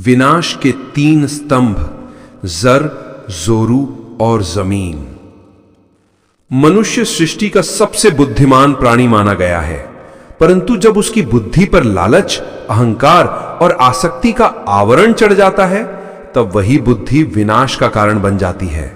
विनाश के 3 स्तंभ, जर, जोरू और जमीन। मनुष्य सृष्टि का सबसे बुद्धिमान प्राणी माना गया है, परंतु जब उसकी बुद्धि पर लालच, अहंकार और आसक्ति का आवरण चढ़ जाता है, तब वही बुद्धि विनाश का कारण बन जाती है।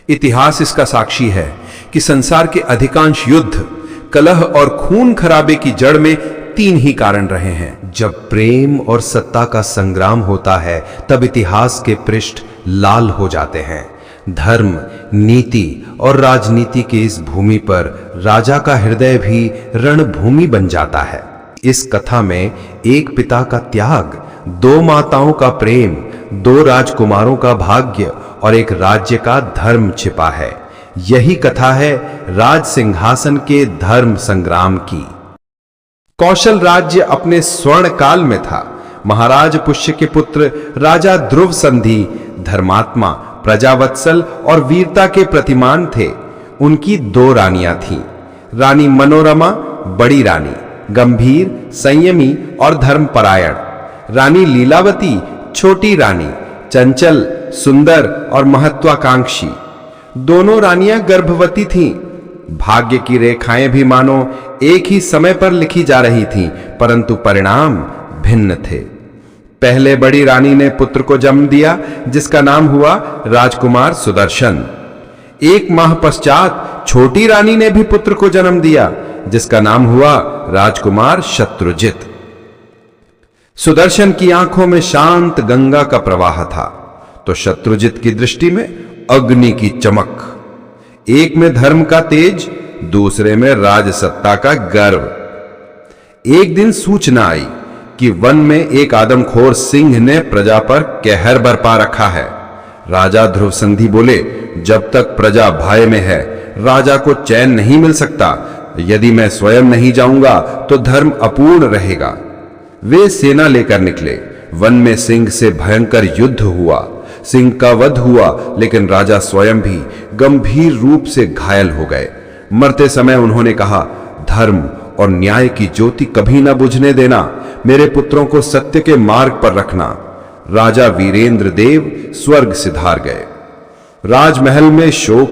इतिहास इसका साक्षी है कि संसार के अधिकांश युद्ध, कलह और खून खराबे की जड़ में 3 ही कारण रहे हैं। जब प्रेम और सत्ता का संग्राम होता है, तब इतिहास के पृष्ठ लाल हो जाते हैं। धर्म, नीति और राजनीति की इस भूमि पर राजा का हृदय भी रणभूमि बन जाता है। इस कथा में एक पिता का त्याग, 2 माताओं का प्रेम, 2 राजकुमारों का भाग्य और एक राज्य का धर्म छिपा है। यही कथा है राज सिंहासन के धर्म संग्राम की। कौशल राज्य अपने स्वर्ण काल में था। महाराज पुष्य के पुत्र राजा ध्रुव संधि धर्मात्मा, प्रजावत्सल और वीरता के प्रतिमान थे। उनकी 2 रानियां थीं। रानी मनोरमा बड़ी रानी, गंभीर, संयमी और धर्मपरायण। रानी लीलावती छोटी रानी, चंचल, सुंदर और महत्वाकांक्षी। दोनों रानियां गर्भवती थीं। भाग्य की रेखाएं भी मानो एक ही समय पर लिखी जा रही थीं, परंतु परिणाम भिन्न थे। पहले बड़ी रानी ने पुत्र को जन्म दिया, जिसका नाम हुआ राजकुमार सुदर्शन। 1 माह पश्चात छोटी रानी ने भी पुत्र को जन्म दिया, जिसका नाम हुआ राजकुमार शत्रुजित। सुदर्शन की आंखों में शांत गंगा का प्रवाह था, तो शत्रुजित की दृष्टि में अग्नि की चमक। एक में धर्म का तेज, दूसरे में राजसत्ता का गर्व। एक दिन सूचना आई कि वन में एक आदमखोर सिंह ने प्रजा पर कहर बरपा रखा है। राजा ध्रुव संधि बोले, जब तक प्रजा भय में है, राजा को चैन नहीं मिल सकता। यदि मैं स्वयं नहीं जाऊंगा तो धर्म अपूर्ण रहेगा। वे सेना लेकर निकले। वन में सिंह से भयंकर युद्ध हुआ। सिंह का वध हुआ, लेकिन राजा स्वयं भी गंभीर रूप से घायल हो गए। मरते समय उन्होंने कहा, धर्म और न्याय की ज्योति कभी न बुझने देना। मेरे पुत्रों को सत्य के मार्ग पर रखना। राजा वीरेंद्र देव स्वर्ग सिधार गए। राजमहल में शोक